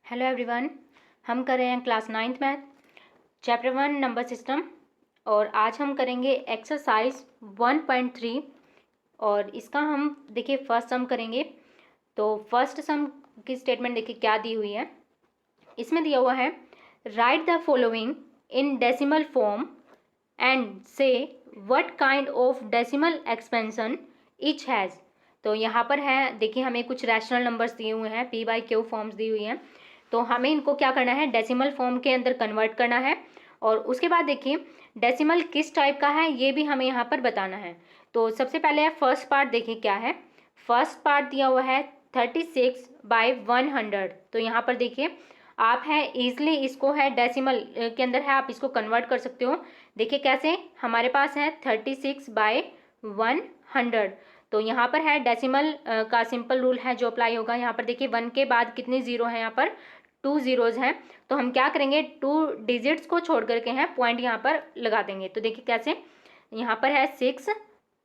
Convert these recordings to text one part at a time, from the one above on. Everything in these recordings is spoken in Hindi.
Hello everyone. हम कर रहे हैं class 9th math chapter 1 number system और आज हम करेंगे एक्सरसाइज 1.3 और इसका हम देखिए फर्स्ट सम करेंगे। तो फर्स्ट सम की स्टेटमेंट देखिए क्या दी हुई है। इसमें दिया हुआ है write the following in decimal form and say what kind of decimal expansion each has. तो यहाँ पर है देखिए हमें कुछ रैशनल नंबर्स दिए हुए हैं, p/q फॉर्म्स दी हुई हैं। तो हमें इनको क्या करना है, डेसिमल फॉर्म के अंदर कन्वर्ट करना है और उसके बाद देखिए डेसिमल किस टाइप का है ये भी हमें यहाँ पर बताना है। तो सबसे पहले फर्स्ट पार्ट देखिए क्या है। फर्स्ट पार्ट दिया हुआ है 36/100। तो यहाँ पर देखिए आप है ईजिली इसको है डेसिमल के अंदर है आप इसको कन्वर्ट कर सकते हो। देखिए कैसे, हमारे पास है 36/100। तो यहाँ पर है डेसिमल का सिंपल रूल है जो अप्लाई होगा। यहाँ पर देखिए 1 के बाद कितने जीरो हैं, यहाँ पर 2 जीरोज़ हैं। तो हम क्या करेंगे, 2 डिजिट्स को छोड़ करके हैं पॉइंट यहाँ पर लगा देंगे। तो देखिए कैसे, यहाँ पर है 6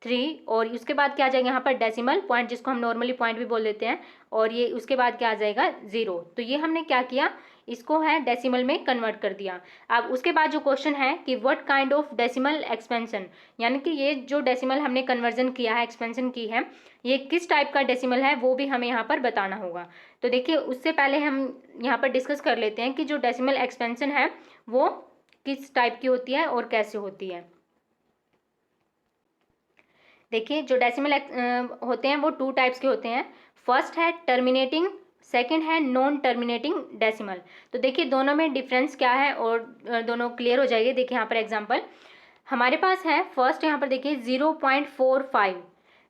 3 और उसके बाद क्या आ जाएगा यहाँ पर डेसिमल पॉइंट जिसको हम नॉर्मली पॉइंट भी बोल देते हैं और ये उसके बाद क्या आ जाएगा 0। तो ये हमने क्या किया, इसको है डेसिमल में कन्वर्ट कर दिया। अब उसके बाद जो क्वेश्चन है कि what kind of decimal expansion, यानी कि ये जो डेसिमल हमने कन्वर्जन किया है, एक्सपेंशन की है, ये किस टाइप का डेसिमल है वो भी हमें यहाँ पर बताना होगा। तो देखिए उससे पहले हम यहाँ पर डिस्कस कर लेते हैं कि जो डेसिमल एक्सपेंशन है वो किस टाइप की होती है और कैसे होती है। देखिए जो डेसिमल होते हैं वो 2 टाइप्स के होते हैं। फर्स्ट है टर्मिनेटिंग, सेकंड है नॉन टर्मिनेटिंग डेसिमल। तो देखिए दोनों में डिफरेंस क्या है और दोनों क्लियर हो जाएगी। देखिए यहाँ पर एग्जांपल हमारे पास है फर्स्ट, यहाँ पर देखिए 0.45।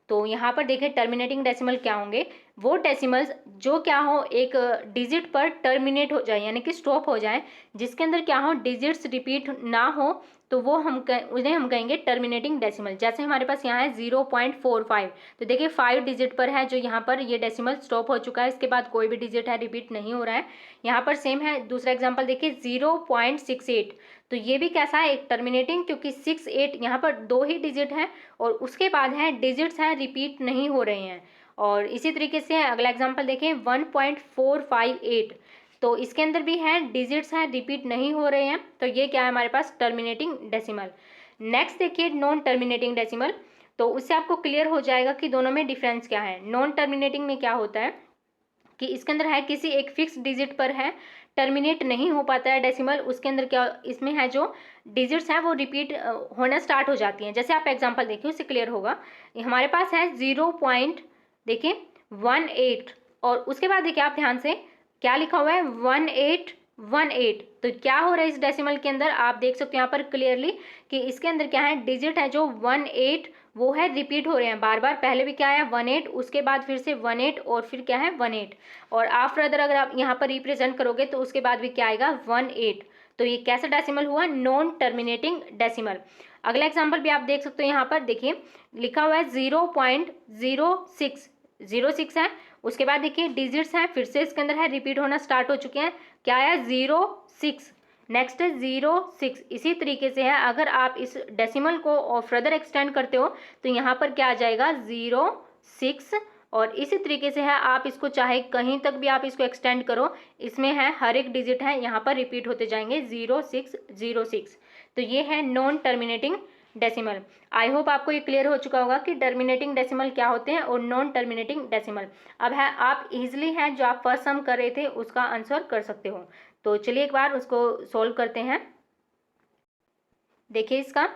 तो यहाँ पर देखिए टर्मिनेटिंग डेसिमल क्या होंगे, वो डेसिमल्स जो क्या हो एक डिजिट पर टर्मिनेट हो जाए यानी कि स्टॉप हो जाए, जिसके अंदर क्या हो डिजिट्स रिपीट ना हो, तो वो उन्हें हम कहेंगे टर्मिनेटिंग डेसिमल। जैसे हमारे पास यहाँ है 0.45। तो देखिए 5 डिजिट पर है जो यहाँ पर ये डेसिमल स्टॉप हो चुका है, इसके बाद कोई भी डिजिट है रिपीट नहीं हो रहा है। यहाँ पर सेम है दूसरा एग्जाम्पल देखिए 0.68। तो ये भी कैसा है, एक टर्मिनेटिंग, क्योंकि 68 यहाँ पर 2 ही डिजिट हैं और उसके बाद है डिजिट्स हैं रिपीट नहीं हो रहे हैं। और इसी तरीके से अगला एग्जांपल देखें 1.458। तो इसके अंदर भी है डिजिट्स हैं रिपीट नहीं हो रहे हैं, तो ये क्या है हमारे पास टर्मिनेटिंग डेसिमल। नेक्स्ट देखिए नॉन टर्मिनेटिंग डेसिमल। तो उससे आपको क्लियर हो जाएगा कि दोनों में डिफरेंस क्या है। नॉन टर्मिनेटिंग में क्या होता है कि इसके अंदर है किसी एक फिक्स डिजिट पर है टर्मिनेट नहीं हो पाता है डेसिमल, उसके अंदर क्या इसमें है जो डिजिट्स हैं वो रिपीट होना स्टार्ट हो जाती हैं। जैसे आप एग्जांपल देखिए उससे क्लियर होगा। हमारे पास है 0.18 और उसके बाद देखिए आप ध्यान से क्या लिखा हुआ है 1818। तो क्या हो रहा है इस डेसिमल के अंदर, आप देख सकते हो यहाँ पर क्लियरली कि इसके अंदर क्या है डिजिट है जो 18 वो है रिपीट हो रहे हैं बार बार। पहले भी क्या है 18, उसके बाद फिर से 18 और फिर क्या है 18 और आफ्टर अदर अगर आप यहाँ पर रिप्रेजेंट करोगे तो उसके बाद भी क्या आएगा 18। तो ये कैसा डेसिमल हुआ, नॉन टर्मिनेटिंग डेसिमल। अगला एग्जाम्पल भी आप देख सकते हो, यहाँ पर देखिए लिखा हुआ है 0.06 है। उसके बाद देखिए डिजिट्स हैं फिर से इसके अंदर है रिपीट होना स्टार्ट हो चुके हैं, क्या है 06, नेक्स्ट है 06। इसी तरीके से है अगर आप इस डेसिमल को और फर्दर एक्सटेंड करते हो तो यहाँ पर क्या आ जाएगा 06। और इसी तरीके से है आप इसको चाहे कहीं तक भी आप इसको एक्सटेंड करो, इसमें है हर एक डिजिट है यहाँ पर रिपीट होते जाएंगे 0606। तो ये है non terminating decimal. I hope आपको ये क्लियर हो चुका होगा कि टर्मिनेटिंग डेसिमल क्या होते हैं और नॉन टर्मिनेटिंग डेसिमल। अब है आप इजीली हैं जो आप फर्स्ट सम कर रहे थे उसका आंसर कर सकते हो। तो चलिए एक बार उसको सॉल्व करते हैं। देखिए इसका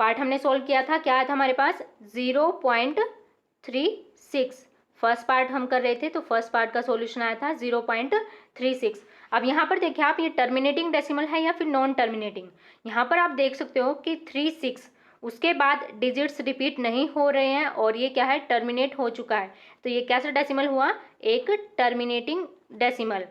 पार्ट हमने सॉल्व किया था, क्या आया था हमारे पास 0.36। फर्स्ट पार्ट हम कर रहे थे तो फर्स्ट पार्ट का सॉल्यूशन आया था 0.36। अब यहाँ पर देखिए आप ये टर्मिनेटिंग डेसिमल है या फिर नॉन टर्मिनेटिंग। यहाँ पर आप देख सकते हो कि 36 उसके बाद डिजिट्स रिपीट नहीं हो रहे हैं और ये क्या है टर्मिनेट हो चुका है। तो ये कैसा डेसिमल हुआ, एक टर्मिनेटिंग डेसिमल।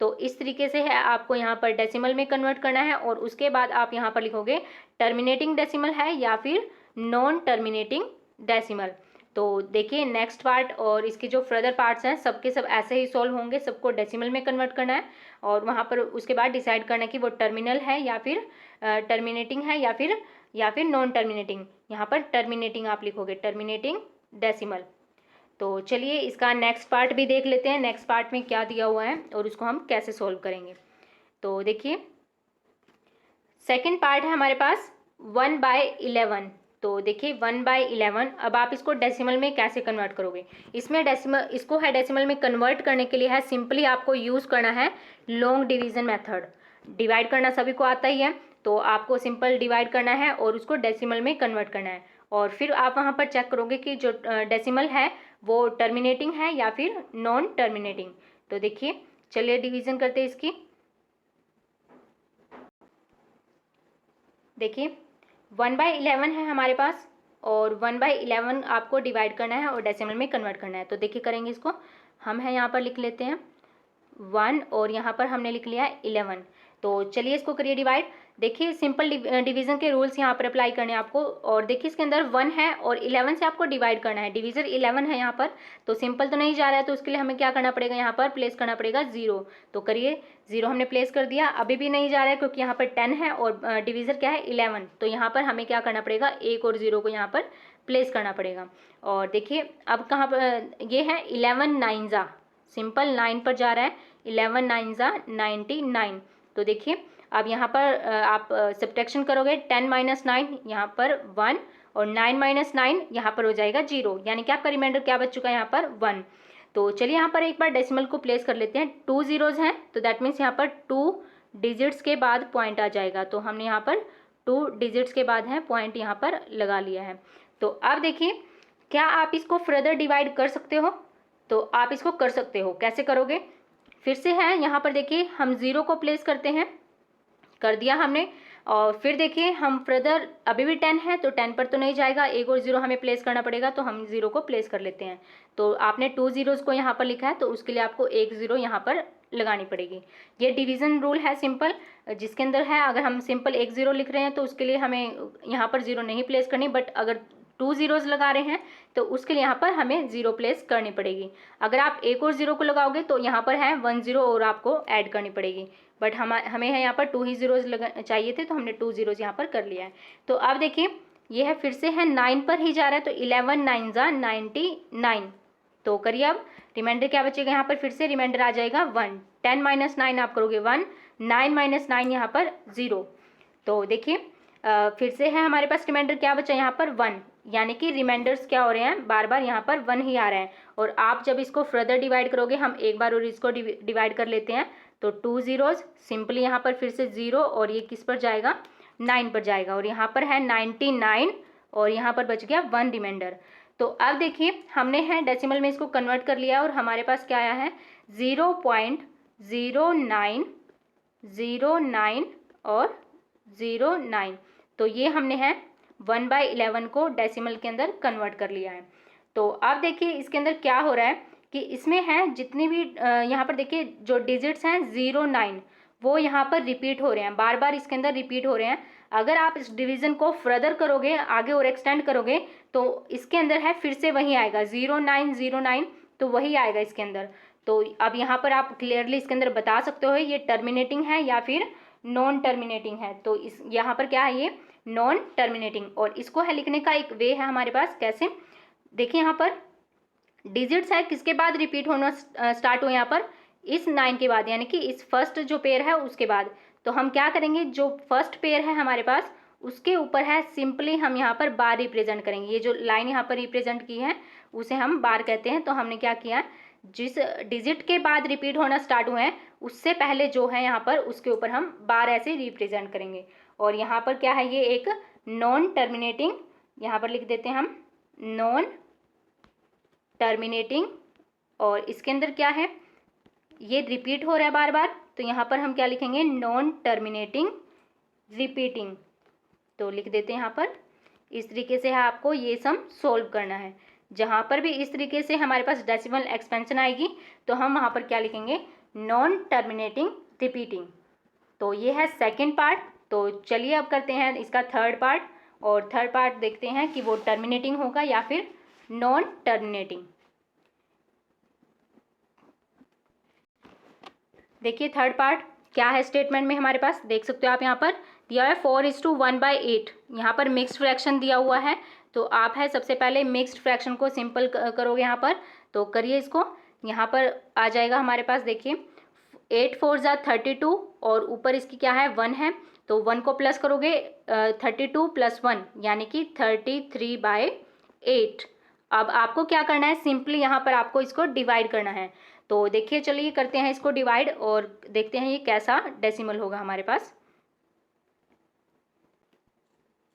तो इस तरीके से है आपको यहाँ पर डेसिमल में कन्वर्ट करना है और उसके बाद आप यहाँ पर लिखोगे टर्मिनेटिंग डेसिमल है या फिर नॉन टर्मिनेटिंग डेसिमल। तो देखिए नेक्स्ट पार्ट और इसके जो फर्दर पार्ट्स हैं सबके सब ऐसे ही सॉल्व होंगे, सबको डेसिमल में कन्वर्ट करना है और वहाँ पर उसके बाद डिसाइड करना है कि वो टर्मिनल है या फिर टर्मिनेटिंग है या फिर नॉन टर्मिनेटिंग। यहाँ पर टर्मिनेटिंग आप लिखोगे, टर्मिनेटिंग डेसिमल। तो चलिए इसका नेक्स्ट पार्ट भी देख लेते हैं, नेक्स्ट पार्ट में क्या दिया हुआ है और उसको हम कैसे सोल्व करेंगे। तो देखिए सेकंड पार्ट है हमारे पास 1/11। तो देखिए 1/11, अब आप इसको डेसिमल में कैसे कन्वर्ट करोगे। इसमें डेसिमल में कन्वर्ट करने के लिए है सिंपली आपको यूज़ करना है लॉन्ग डिवीज़न मेथड। डिवाइड करना सभी को आता ही है, तो आपको सिंपल डिवाइड करना है और उसको डेसिमल में कन्वर्ट करना है, और फिर आप वहाँ पर चेक करोगे कि जो डेसिमल है वो टर्मिनेटिंग है या फिर नॉन टर्मिनेटिंग। तो देखिए चलिए डिवीज़न करते हैं इसकी। देखिए 1/11 है हमारे पास, और 1/11 आपको डिवाइड करना है और डेसिमल में कन्वर्ट करना है। तो देखिए करेंगे इसको, हम है यहाँ पर लिख लेते हैं 1 और यहाँ पर हमने लिख लिया है 11। तो चलिए इसको करिए डिवाइड। देखिए सिंपल डिवीज़न के रूल्स यहाँ पर अप्लाई करने हैं आपको, और देखिए इसके अंदर 1 है और 11 से आपको डिवाइड करना है। डिवीज़र 11 है यहाँ पर, तो सिंपल तो नहीं जा रहा है, तो उसके लिए हमें क्या करना पड़ेगा, यहाँ पर प्लेस करना पड़ेगा 0। तो करिए 0 हमने प्लेस कर दिया, अभी भी नहीं जा रहा है क्योंकि यहाँ पर 10 है और डिवीज़र क्या है 11। तो यहाँ पर हमें क्या करना पड़ेगा, 1 और 0 को यहाँ पर प्लेस करना पड़ेगा। और देखिए अब कहाँ पर ये है 11 9 जा, सिंपल 9 पर जा रहा है, 11 9 जा 99। तो देखिए अब यहाँ पर आप सब्ट्रैक्शन करोगे, 10 - 9 यहाँ पर 1 और 9 - 9 यहाँ पर हो जाएगा 0, यानी कि आपका रिमाइंडर क्या बच चुका है यहाँ पर 1। तो चलिए यहाँ पर एक बार डेसिमल को प्लेस कर लेते हैं। 2 zeros हैं तो दैट मीन्स यहाँ पर 2 डिजिट्स के बाद पॉइंट आ जाएगा, तो हमने यहाँ पर 2 डिजिट्स के बाद है पॉइंट यहाँ पर लगा लिया है। तो अब देखिए क्या आप इसको फर्दर डिवाइड कर सकते हो, तो आप इसको कर सकते हो। कैसे करोगे, फिर से है यहाँ पर देखिए हम 0 को प्लेस करते हैं, कर दिया हमने, और फिर देखिए हम फर्दर अभी भी 10 है तो 10 पर तो नहीं जाएगा, 1 और 0 हमें प्लेस करना पड़ेगा, तो हम 0 को प्लेस कर लेते हैं। तो आपने 2 zeros को यहाँ पर लिखा है तो उसके लिए आपको 1 0 यहाँ पर लगानी पड़ेगी। ये डिवीज़न रूल है सिंपल, जिसके अंदर है अगर हम सिंपल 1 0 लिख रहे हैं तो उसके लिए हमें यहाँ पर 0 नहीं प्लेस करनी, बट अगर 2 zeros लगा रहे हैं तो उसके लिए यहाँ पर हमें 0 प्लेस करनी पड़ेगी। अगर आप 1 और 0 को लगाओगे तो यहाँ पर है 1 0 और आपको ऐड करनी पड़ेगी, बट हमें है यहाँ पर 2 ही zeros चाहिए थे तो हमने 2 zeros यहाँ पर कर लिया है। तो अब देखिए ये है फिर से है 9 पर ही जा रहा है, तो 11 9 जा 99। तो करिए अब रिमाइंडर क्या बचेगा, यहाँ पर फिर से रिमाइंडर आ जाएगा 1। 10 - 9 आप करोगे 1, 9 - 9 यहाँ पर 0। तो देखिए फिर से है हमारे पास रिमाइंडर क्या बचा यहाँ पर 1, यानी कि रिमाइंडर्स क्या हो रहे हैं, बार बार यहाँ पर 1 ही आ रहा है। और आप जब इसको फर्दर डिवाइड करोगे, हम एक बार और इसको डिवाइड कर लेते हैं, तो 2 zeros सिंपली यहाँ पर फिर से 0 और ये किस पर जाएगा 9 पर जाएगा, और यहाँ पर है 99 और यहाँ पर बच गया 1 रिमाइंडर। तो अब देखिए हमने है डेसिमल में इसको कन्वर्ट कर लिया और हमारे पास क्या आया है 0.0909 और 09। तो ये हमने है 1/11 को डेसिमल के अंदर कन्वर्ट कर लिया है। तो अब देखिए इसके अंदर क्या हो रहा है कि इसमें है जितनी भी यहाँ पर देखिए जो डिजिट्स हैं 0 9 वो यहाँ पर रिपीट हो रहे हैं, बार बार इसके अंदर रिपीट हो रहे हैं। अगर आप इस डिवीज़न को फर्दर करोगे, आगे और एक्सटेंड करोगे, तो इसके अंदर है फिर से वही आएगा 0909, तो वही आएगा इसके अंदर। तो अब यहाँ पर आप क्लियरली इसके अंदर बता सकते हो ये टर्मिनेटिंग है या फिर नॉन टर्मिनेटिंग है। तो इस यहाँ पर क्या है, ये नॉन टर्मिनेटिंग। और इसको है लिखने का एक वे है हमारे पास, कैसे देखिए यहाँ पर डिजिट्स है किसके बाद रिपीट होना स्टार्ट हुए, यहाँ पर इस 9 के बाद, यानी कि इस फर्स्ट जो पेयर है उसके बाद। तो हम क्या करेंगे, जो फर्स्ट पेयर है हमारे पास उसके ऊपर है सिंपली हम यहाँ पर बार रिप्रेजेंट करेंगे। ये जो लाइन यहाँ पर रिप्रेजेंट की है उसे हम बार कहते हैं। तो हमने क्या किया, जिस डिजिट के बाद रिपीट होना स्टार्ट हुए हैं उससे पहले जो है यहाँ पर उसके ऊपर हम बार ऐसे रिप्रेजेंट करेंगे। और यहाँ पर क्या है, ये एक नॉन टर्मिनेटिंग, यहाँ पर लिख देते हैं हम नॉन टर्मिनेटिंग, और इसके अंदर क्या है, ये रिपीट हो रहा है बार बार, तो यहाँ पर हम क्या लिखेंगे नॉन टर्मिनेटिंग रिपीटिंग। तो लिख देते हैं यहाँ पर। इस तरीके से है आपको ये सम सोल्व करना है। जहाँ पर भी इस तरीके से हमारे पास डेसिमल एक्सपेंशन आएगी तो हम वहाँ पर क्या लिखेंगे नॉन टर्मिनेटिंग रिपीटिंग। तो ये है सेकेंड पार्ट। तो चलिए अब करते हैं इसका थर्ड पार्ट, और थर्ड पार्ट देखते हैं कि वो टर्मिनेटिंग होगा या फिर नॉन टर्मिनेटिंग। देखिए थर्ड पार्ट क्या है स्टेटमेंट में हमारे पास, देख सकते हो आप यहाँ पर दिया है 4:1/8। यहाँ पर मिक्स्ड फ्रैक्शन दिया हुआ है, तो आप है सबसे पहले मिक्स्ड फ्रैक्शन को सिंपल करोगे यहाँ पर, तो करिए इसको। यहाँ पर आ जाएगा हमारे पास, देखिए 8 4 ज़ा 32 और ऊपर इसकी क्या है 1 है, तो 1 को प्लस करोगे 32 + 1 यानी कि 33/8। अब आपको क्या करना है, सिंपली यहाँ पर आपको इसको डिवाइड करना है। तो देखिए चलिए करते हैं इसको डिवाइड और देखते हैं ये कैसा डेसिमल होगा हमारे पास।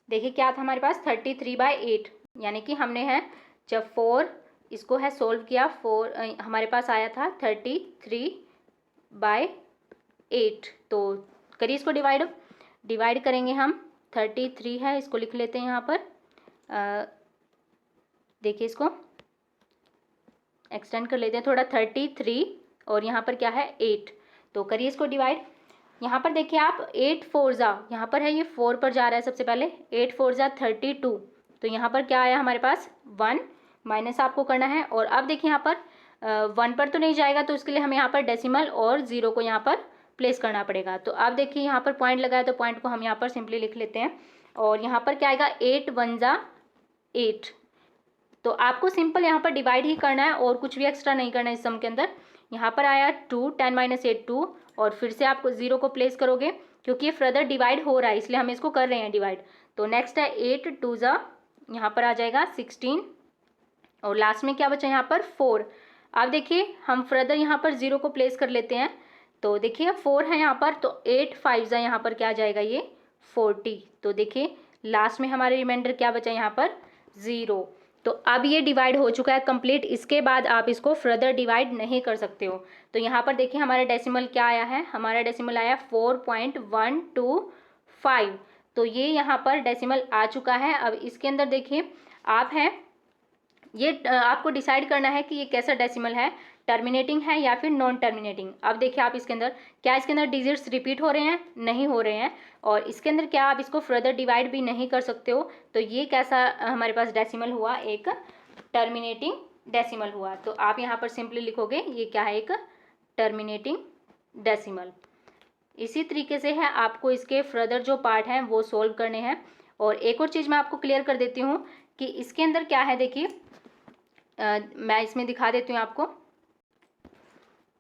देखिए क्या था हमारे पास 33/8, यानी कि हमने है जब 4 इसको है सोल्व किया, 4 हमारे पास आया था 33/8। तो करिए इसको डिवाइड करेंगे हम। 33 है, इसको लिख लेते हैं यहाँ पर। देखिए इसको एक्सटेंड कर लेते हैं थोड़ा, 33 और यहाँ पर क्या है 8। तो करिए इसको डिवाइड। यहाँ पर देखिए आप 8 4 ज़ा, यहाँ पर है ये 4 पर जा रहा है सबसे पहले, 8 4 ज़ा 32। तो यहाँ पर क्या आया हमारे पास 1 माइनस आपको करना है। और अब देखिए यहाँ पर 1 पर तो नहीं जाएगा, तो उसके लिए हमें यहाँ पर डेसिमल और 0 को यहाँ पर प्लेस करना पड़ेगा। तो अब देखिए यहाँ पर पॉइंट लगाया, तो पॉइंट को हम यहाँ पर सिंपली लिख लेते हैं। और यहाँ पर क्या आएगा 8 1 ज़ा 8। तो आपको सिंपल यहाँ पर डिवाइड ही करना है और कुछ भी एक्स्ट्रा नहीं करना है इस सम के अंदर। यहाँ पर आया 2 10 - 8 2 और फिर से आपको 0 को प्लेस करोगे, क्योंकि ये फर्दर डिवाइड हो रहा है इसलिए हम इसको कर रहे हैं डिवाइड। तो नेक्स्ट है 8 2 ज़ा, यहाँ पर आ जाएगा 16 और लास्ट में क्या बचा यहाँ पर 4। अब देखिए हम फर्दर यहाँ पर 0 को प्लेस कर लेते हैं। तो देखिए 4 है यहाँ पर, तो 8 5 ज़ा यहाँ पर क्या आ जाएगा ये 40। तो देखिए लास्ट में हमारे रिमाइंडर क्या बचा यहाँ पर 0। तो अब ये डिवाइड हो चुका है कंप्लीट, इसके बाद आप इसको फर्दर डिवाइड नहीं कर सकते हो। तो यहाँ पर देखिए हमारा डेसिमल क्या आया है, हमारा डेसिमल आया 4.125। तो ये यहाँ पर डेसिमल आ चुका है। अब इसके अंदर देखिए आप हैं, ये आपको डिसाइड करना है कि ये कैसा डेसिमल है, टर्मिनेटिंग है या फिर नॉन टर्मिनेटिंग। अब देखिए आप इसके अंदर क्या, इसके अंदर डिजिट्स रिपीट हो रहे हैं, नहीं हो रहे हैं। और इसके अंदर क्या आप इसको फर्दर डिवाइड भी नहीं कर सकते हो। तो ये कैसा हमारे पास डेसिमल हुआ, एक टर्मिनेटिंग डेसिमल हुआ। तो आप यहाँ पर सिंपली लिखोगे ये क्या है, एक टर्मिनेटिंग डेसिमल। इसी तरीके से है आपको इसके फर्दर जो पार्ट हैं वो सोल्व करने हैं। और एक और चीज़ मैं आपको क्लियर कर देती हूँ कि इसके अंदर क्या है, देखिए मैं इसमें दिखा देती हूँ आपको।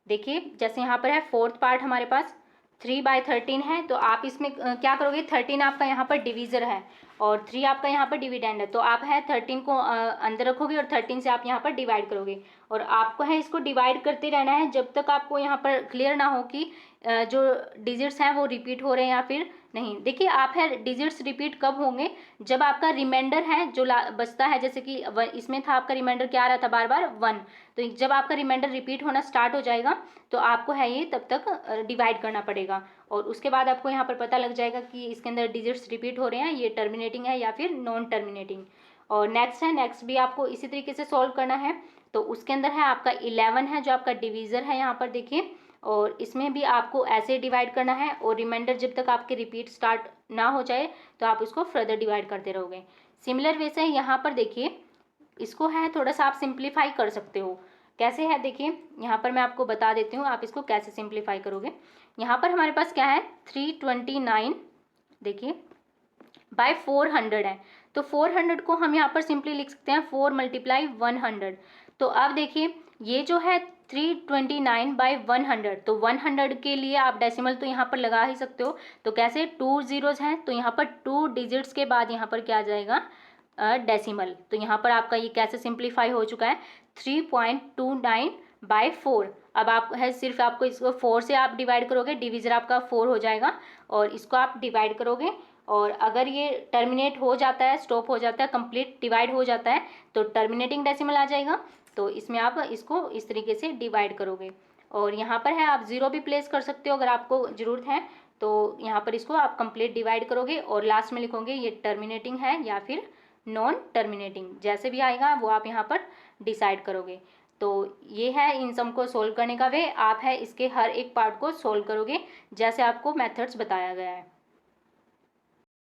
देखिए जैसे यहाँ पर है फोर्थ पार्ट हमारे पास 3/13 है, तो आप इसमें क्या करोगे, 13 आपका यहाँ पर डिवीज़र है और 3 आपका यहाँ पर डिविडेंड है। तो आप है 13 को अंदर रखोगे और 13 से आप यहाँ पर डिवाइड करोगे और आपको है इसको डिवाइड करते रहना है जब तक आपको यहाँ पर क्लियर ना हो कि जो डिजिट्स हैं वो रिपीट हो रहे हैं या फिर नहीं। देखिए आप है डिजिट्स रिपीट कब होंगे, जब आपका रिमाइंडर है जो बचता है, जैसे कि इसमें था आपका रिमाइंडर क्या आ रहा था बार बार 1। तो जब आपका रिमाइंडर रिपीट होना स्टार्ट हो जाएगा तो आपको है ये तब तक डिवाइड करना पड़ेगा और उसके बाद आपको यहाँ पर पता लग जाएगा कि इसके अंदर डिजिट्स रिपीट हो रहे हैं, ये टर्मिनेटिंग है या फिर नॉन टर्मिनेटिंग। और नेक्स्ट भी आपको इसी तरीके से सॉल्व करना है। तो उसके अंदर है आपका 11 है जो आपका डिवीज़र है यहाँ पर देखिए, और इसमें भी आपको ऐसे डिवाइड करना है और रिमाइंडर जब तक आपके रिपीट स्टार्ट ना हो जाए तो आप इसको फर्दर डिवाइड करते रहोगे। सिमिलर वे से यहाँ पर देखिए इसको है थोड़ा सा आप सिंप्लीफाई कर सकते हो। कैसे है देखिए, यहाँ पर मैं आपको बता देती हूँ आप इसको कैसे सिंप्लीफाई करोगे। यहाँ पर हमारे पास क्या है 329 देखिए बाय 400 है, तो 400 को हम यहाँ पर सिंपली लिख सकते हैं 4 × 100। तो अब देखिए ये जो है 329/100, तो 100 के लिए आप डेसिमल तो यहाँ पर लगा ही सकते हो। तो कैसे 2 zeros हैं, तो यहाँ पर 2 डिजिट्स के बाद यहाँ पर क्या आ जाएगा डेसिमल। तो यहाँ पर आपका ये कैसे सिंप्लीफाई हो चुका है 3.29/4। अब आप है सिर्फ आपको इसको 4 से आप डिवाइड करोगे, डिवीज़र आपका 4 हो जाएगा और इसको आप डिवाइड करोगे। और अगर ये टर्मिनेट हो जाता है, स्टॉप हो जाता है, कंप्लीट डिवाइड हो जाता है तो टर्मिनेटिंग डेसिमल आ जाएगा। तो इसमें आप इसको इस तरीके से डिवाइड करोगे और यहाँ पर है आप 0 भी प्लेस कर सकते हो अगर आपको ज़रूरत है। तो यहाँ पर इसको आप कंप्लीट डिवाइड करोगे और लास्ट में लिखोगे ये टर्मिनेटिंग है या फिर नॉन टर्मिनेटिंग, जैसे भी आएगा वो आप यहाँ पर डिसाइड करोगे। तो ये है इन सम को सोल्व करने का वे। आप है इसके हर एक पार्ट को सोल्व करोगे जैसे आपको मेथड्स बताया गया है।